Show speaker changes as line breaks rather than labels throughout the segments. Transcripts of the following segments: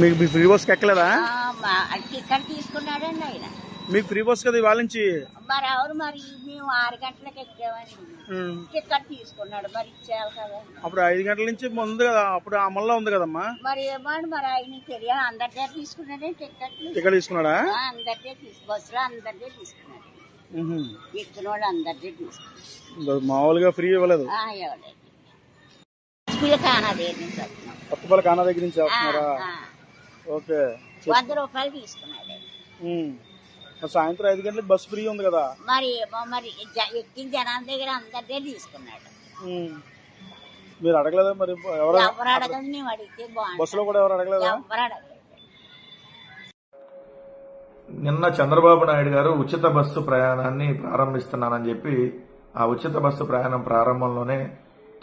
మీకు ఫ్రీ బస్కి ఎక్కలేదా?
టికెట్ తీసుకున్నాడండి ఆయన.
మీకు ఫ్రీ బస్ కదా ఇవాళ నుంచి.
మరి ఎవరు మరి మేము 6 గంటలకు ఎక్కామని టికెట్ తీసుకున్నాడు, మరి ఇచ్చేయాలి కదా.
అప్పుడు 5 గంటల నుంచి ముందు కదా, అప్పుడు అమల్లో ఉంది కదమ్మా.
మరి ఏమని మరి ఆయన తెలియాలి. అందరి దగ్గర తీసుకున్నాడే
టికెట్ తీసుకున్నాడా?
అందరిదే బస్సులో అందరిదే తీసుకున్నాడు. ఎక్కిన వాళ్ళు అందరిదే తీసుకున్నాడు.
మామూలుగా ఫ్రీ ఇవ్వలేదు.
ఇవ్వలేదు.
కొత్తపల్లి కానా దగ్గర నుంచి వస్తున్నారా? ఓకే.
100 రూపాయలు తీసుకున్నాడు.
సాయంత్రం 5 గంటలకు బస్సు ఫ్రీ ఉంది కదా.
మరి మరి ఎక్కిన జనాల దగ్గర అందరిదే తీసుకున్నాడు.
మీరు అడగలేదా? మరి
ఎవరు అడగదు, మేము అడిగితే బాగుంది.
బస్సులో కూడా ఎవరు అడగలేదా?
ఎవరు అడగలేదు.
నిన్న చంద్రబాబు నాయుడు గారు ఉచిత బస్సు ప్రయాణాన్ని ప్రారంభిస్తున్నానని చెప్పి ఆ ఉచిత బస్సు ప్రయాణం ప్రారంభంలోనే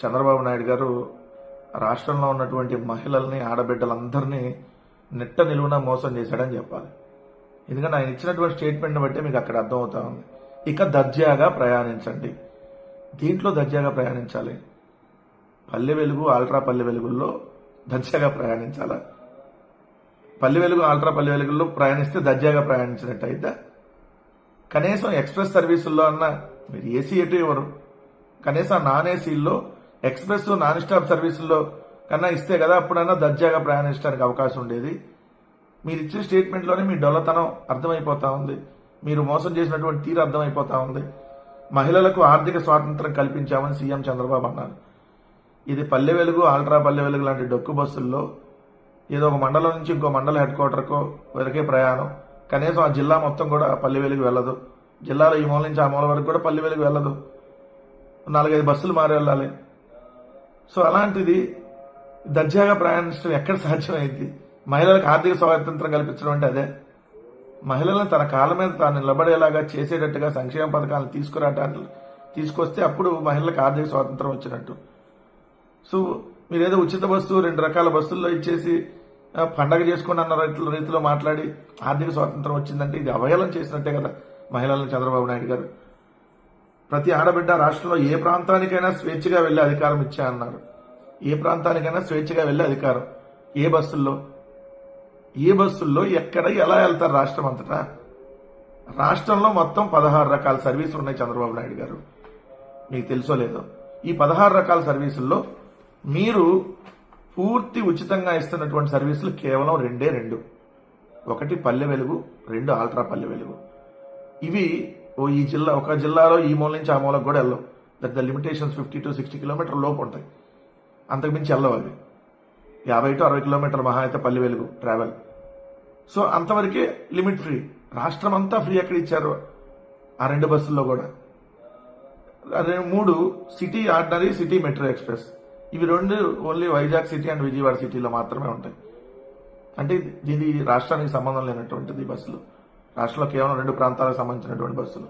చంద్రబాబు నాయుడు గారు రాష్ట్రంలో ఉన్నటువంటి మహిళల్ని, ఆడబిడ్డలందరినీ నిట్ట నిలువున మోసం చేశాడని చెప్పాలి. ఎందుకంటే ఆయన ఇచ్చినటువంటి స్టేట్మెంట్ని బట్టి మీకు అక్కడ అర్థమవుతా ఉంది. ఇక దర్జాగా ప్రయాణించండి. దీంట్లో దర్జాగా ప్రయాణించాలి. పల్లె వెలుగు, అల్ట్రా పల్లె వెలుగుల్లో దర్జాగా ప్రయాణించాలా? పల్లె వెలుగు, అల్ట్రా పల్లె వెలుగుల్లో ప్రయాణిస్తే దర్జాగా ప్రయాణించినట్టు అయితే కనీసం ఎక్స్ప్రెస్ సర్వీసుల్లో అన్న మీరు ఏసీ ఎటు ఇవ్వరు, కనీసం నాన్ ఏసీల్లో ఎక్స్ప్రెస్ నాన్ స్టాప్ సర్వీసుల్లో కన్నా ఇస్తే కదా అప్పుడన్నా దర్జాగా ప్రయాణించడానికి అవకాశం ఉండేది. మీరు ఇచ్చిన స్టేట్మెంట్లోనే మీ డొల్లతనం అర్థమైపోతా ఉంది. మీరు మోసం చేసినటువంటి తీరు అర్థమైపోతా ఉంది. మహిళలకు ఆర్థిక స్వాతంత్రం కల్పించామని సీఎం చంద్రబాబు అన్నారు. ఇది పల్లె వెలుగు, అల్ట్రా పల్లె వెలుగు లాంటి డొక్కు బస్సుల్లో ఏదో ఒక మండలం నుంచి ఇంకో మండల హెడ్ క్వార్టర్కో వరకే ప్రయాణం. కనీసం ఆ జిల్లా మొత్తం కూడా పల్లె వెలుగు వెళ్ళదు. జిల్లాలో ఈ మూల నుంచి ఆ మూల వరకు కూడా పల్లె వెలుగు వెళ్ళదు. 4-5 బస్సులు మారి వెళ్ళాలి. సో అలాంటిది దర్జాగా ప్రయాణించడం ఎక్కడ సాధ్యమైంది? మహిళలకు ఆర్థిక స్వాతంత్రం కల్పించడం అంటే అదే. మహిళలను తన కాళ్ళ మీద తాను నిలబడేలాగా చేసేటట్టుగా సంక్షేమ పథకాలను తీసుకొస్తే అప్పుడు మహిళలకు ఆర్థిక స్వాతంత్రం వచ్చినట్టు. సో మీరేదో ఉచిత బస్సు 2 రకాల బస్సుల్లో ఇచ్చేసి పండగ చేసుకుని అన్న రీతిలో మాట్లాడి ఆర్థిక స్వాతంత్రం వచ్చిందంటే ఇది అవహేళన చేసినట్టే కదా మహిళలను చంద్రబాబు నాయుడు గారు. ప్రతి ఆడబిడ్డ రాష్ట్రంలో ఏ ప్రాంతానికైనా స్వేచ్ఛగా వెళ్లే అధికారం ఇచ్చా అన్నారు. ఏ ప్రాంతానికైనా స్వేచ్ఛగా వెళ్లే అధికారం. ఏ బస్సుల్లో ఎక్కడ ఎలా వెళ్తారు రాష్ట్రం అంతటా? రాష్ట్రంలో మొత్తం 16 రకాల సర్వీసులు ఉన్నాయి చంద్రబాబు నాయుడు గారు. మీకు తెలుసో లేదో, ఈ 16 రకాల సర్వీసుల్లో మీరు పూర్తి ఉచితంగా ఇస్తున్నటువంటి సర్వీసులు కేవలం 2. ఒకటి పల్లె వెలుగు, 2 అల్ట్రా పల్లె వెలుగు. ఇవి ఈ జిల్లా, ఒక జిల్లాలో ఈ మూల నుంచి ఆ మూలకు కూడా వెళ్ళవు. That the limitations 50 to 60 kilometer లోపు ఉంటాయి. అంతకుమించి వెళ్ళవు అవి. 50 to 60 కిలోమీటర్ల మహా అయితే పల్లె వెలుగు ట్రావెల్. సో అంతవరకే లిమిట్ ఫ్రీ. రాష్ట్రం అంతా ఫ్రీ ఎక్కడ ఇచ్చారు? ఆ 2 బస్సుల్లో కూడా. 3 city ordinary, city metro express. ఇవి 2 only Vizag city and Vijayawada సిటీలో మాత్రమే ఉంటాయి. అంటే ఇది రాష్ట్రానికి సంబంధం లేనటువంటిది బస్సులు. రాష్ట్రంలో కేవలం 2 ప్రాంతాలకు సంబంధించినటువంటి బస్సులు.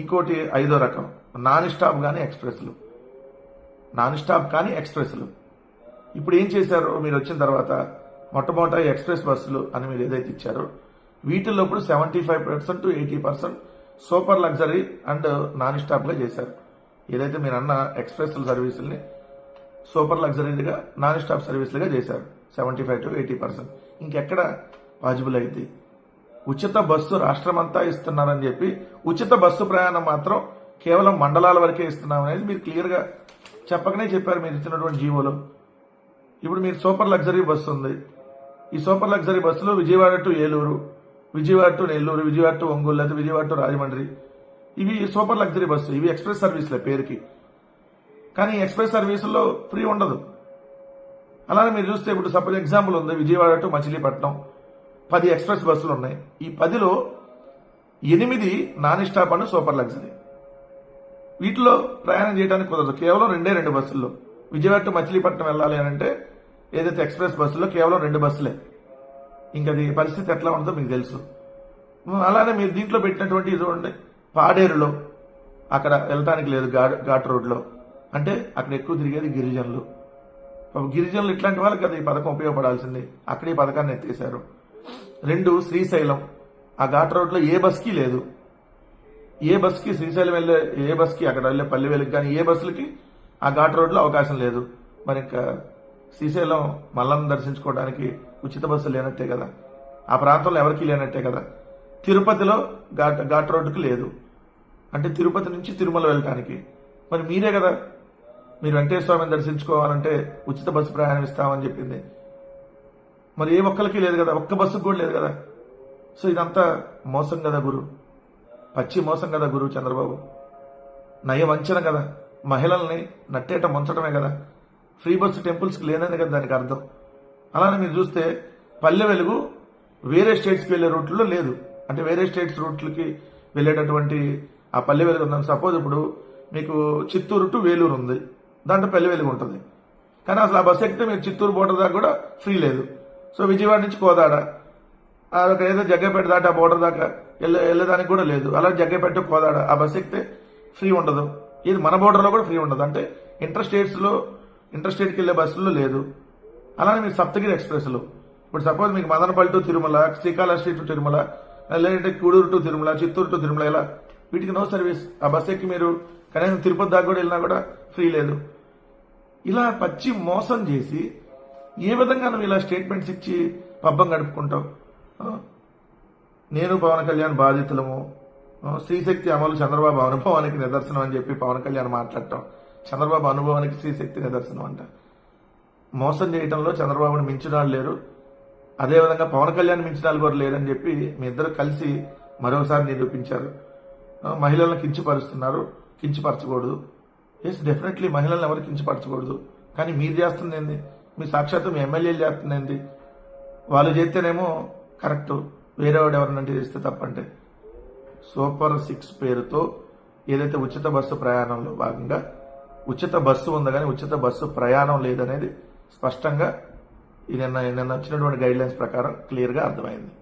ఇంకోటి 5వ రకం నాన్ స్టాప్ కానీ ఎక్స్ప్రెస్లు. నాన్ స్టాప్ కానీ ఎక్స్ప్రెస్లు. ఇప్పుడు ఏం చేశారు మీరు వచ్చిన తర్వాత? మొట్టమొదట ఎక్స్ప్రెస్ బస్సులు అని మీరు ఏదైతే ఇచ్చారో వీటిల్లో ఇప్పుడు 75% to 80% super luxury and non stop గా చేశారు. ఏదైతే మీరు అన్న ఎక్స్ప్రెస్ సర్వీసుల్ని సూపర్ లగ్జరీగా, నాన్ స్టాప్ సర్వీసులుగా చేశారు. 75 to 80%. ఇంకెక్కడ పాజిబుల్ అయింది? ఉచిత బస్సు రాష్ట్రమంతా ఇస్తున్నారని చెప్పి ఉచిత బస్సు ప్రయాణం మాత్రం కేవలం మండలాల వరకే ఇస్తున్నామనేది మీరు క్లియర్ గా చెప్పకనే చెప్పారు మీరు ఇచ్చినటువంటి జీవోలో. ఇప్పుడు మీరు సూపర్ లగ్జరీ బస్సు ఉంది. ఈ సూపర్ లగ్జరీ బస్సులో Vijayawada to Eluru, Vijayawada to Nellore, Vijayawada to Ongole, లేదా విజయవాడ టు రాజమండ్రి, ఇవి సూపర్ లగ్జరీ బస్సు. ఇవి ఎక్స్ప్రెస్ సర్వీసులే పేరుకి, కానీ ఎక్స్ప్రెస్ సర్వీసుల్లో ఫ్రీ ఉండదు. అలానే మీరు చూస్తే ఇప్పుడు సపోజ్ ఎగ్జాంపుల్ ఉంది, విజయవాడ టు మచిలీపట్నం 10 ఎక్స్ప్రెస్ బస్సులు ఉన్నాయి. ఈ 10లో 8 non stop and super luxury. వీటిలో ప్రయాణం చేయడానికి కుదరదు. కేవలం 2 బస్సుల్లో విజయవాడ టు మచిలీపట్నం వెళ్ళాలి అని అంటే ఏదైతే ఎక్స్ప్రెస్ బస్సులో కేవలం 2 బస్సులే. ఇంకా అది పరిస్థితి ఎట్లా ఉంటుందో మీకు తెలుసు. అలానే మీరు దీంట్లో పెట్టినటువంటి చూడండి, పాడేరులో అక్కడ వెళ్ళటానికి లేదు ఘాట్ రోడ్లో. అంటే అక్కడ ఎక్కువ తిరిగేది గిరిజనులు. గిరిజనులు ఇట్లాంటి వాళ్ళకి కదా ఈ పథకం ఉపయోగపడాల్సింది. అక్కడ ఈ పథకాన్ని ఎత్తేశారు. 2 శ్రీశైలం, ఆ ఘాట్ రోడ్లో ఏ బస్కి లేదు. ఏ బస్కి శ్రీశైలం వెళ్ళే ఏ బస్కి అక్కడ వెళ్ళే పల్లె వెలుగు కానీ ఏ బస్సులకి ఆ ఘాట్ రోడ్లో అవకాశం లేదు. మరి ఇంకా శ్రీశైలం మల్లన్న దర్శించుకోవడానికి ఉచిత బస్సు లేనట్టే కదా, ఆ ప్రాంతంలో ఎవరికీ లేనట్టే కదా. తిరుపతిలో ఘాట్ రోడ్డుకు లేదు, అంటే తిరుపతి నుంచి తిరుమల వెళ్ళటానికి మరి మీరే కదా మీరు వెంకటేశ్వర స్వామిని దర్శించుకోవాలంటే ఉచిత బస్సు ప్రయాణం ఇస్తామని చెప్పింది. మరి ఏ ఒక్కరికి లేదు కదా, ఒక్క బస్సుకు కూడా లేదు కదా. సో ఇదంతా మోసం కదా గురు, పచ్చి మోసం కదా గురు చంద్రబాబు. నయ వంచన కదా, మహిళల్ని నట్టేట ముంచడమే కదా. ఫ్రీ బస్సు టెంపుల్స్కి లేదని కదా దానికి అర్థం. అలానే మీరు చూస్తే పల్లె వెలుగు వేరే స్టేట్స్కి వెళ్లే రూట్లో లేదు, అంటే వేరే స్టేట్స్ రూట్లకి వెళ్ళేటటువంటి ఆ పల్లె వెలుగు ఉందని. సపోజ్ ఇప్పుడు మీకు చిత్తూరు టు వేలూరు ఉంది, దాంట్లో పల్లె వెలుగు ఉంటుంది. కానీ అసలు ఆ బస్సు ఎక్కితే మీరు చిత్తూరు బోర్డర్ దాకా కూడా ఫ్రీ లేదు. సో విజయవాడ నుంచి కోదాడ అదొక ఏదో జగ్గపేట దాకా ఆ బోర్డర్ దాకా వెళ్ళేదానికి కూడా లేదు. అలా జగ్గపేట కోదాడ ఆ బస్సు ఎక్కితే ఫ్రీ ఉండదు. ఇది మన బోర్డర్లో కూడా ఫ్రీ ఉండదు, అంటే ఇంటర్ స్టేట్కి వెళ్ళే బస్సుల్లో లేదు. అలానే మీరు సప్తగిరి ఎక్స్ప్రెస్లు ఇప్పుడు సపోజ్ మీకు మదనపల్లి టు తిరుమల, శ్రీకాళహస్తి టు తిరుమల, లేదంటే కూడూరు టు తిరుమల, చిత్తూరు టు తిరుమల, ఇలా వీటికి నో సర్వీస్. ఆ బస్సు ఎక్కి మీరు కనీసం తిరుపతి దాకా కూడా వెళ్ళినా కూడా ఫ్రీ లేదు. ఇలా పచ్చి మోసం చేసి ఏ విధంగా నువ్వు ఇలా స్టేట్మెంట్స్ ఇచ్చి పబ్బం గడుపుకుంటావు? నేను పవన్ కళ్యాణ్ బాధితులము, శ్రీశక్తి అమలు చంద్రబాబు అనుభవానికి నిదర్శనం అని చెప్పి పవన్ కళ్యాణ్ మాట్లాడటం, చంద్రబాబు అనుభవానికి శ్రీశక్తి నిదర్శనం అంట. మోసం చేయడంలో చంద్రబాబుని మించిన వాళ్ళు లేరు, అదేవిధంగా పవన్ కళ్యాణ్ మించిన వాళ్ళు కూడా లేరని చెప్పి మీ ఇద్దరు కలిసి మరోసారి నిరూపించారు. మహిళలను కించపరుస్తున్నారు, కించపరచకూడదు. ఎస్ డెఫినెట్లీ మహిళలను ఎవరు కించపరచకూడదు. కానీ మీరు చేస్తుంది ఏంది? మీ సాక్షాత్తు మీ ఎమ్మెల్యేలు చేస్తుంది ఏంది? వాళ్ళు చేస్తేనేమో కరెక్ట్, వేరేవాడు ఎవరినంటే చేస్తే తప్పంటే. సూపర్ 6 పేరుతో ఏదైతే ఉచిత బస్సు ప్రయాణంలో భాగంగా ఉచిత బస్సు ఉంది కానీ ఉచిత బస్సు ప్రయాణం లేదనేది స్పష్టంగా నిన్న వచ్చినటువంటి గైడ్ లైన్స్ ప్రకారం క్లియర్గా అర్థమైంది.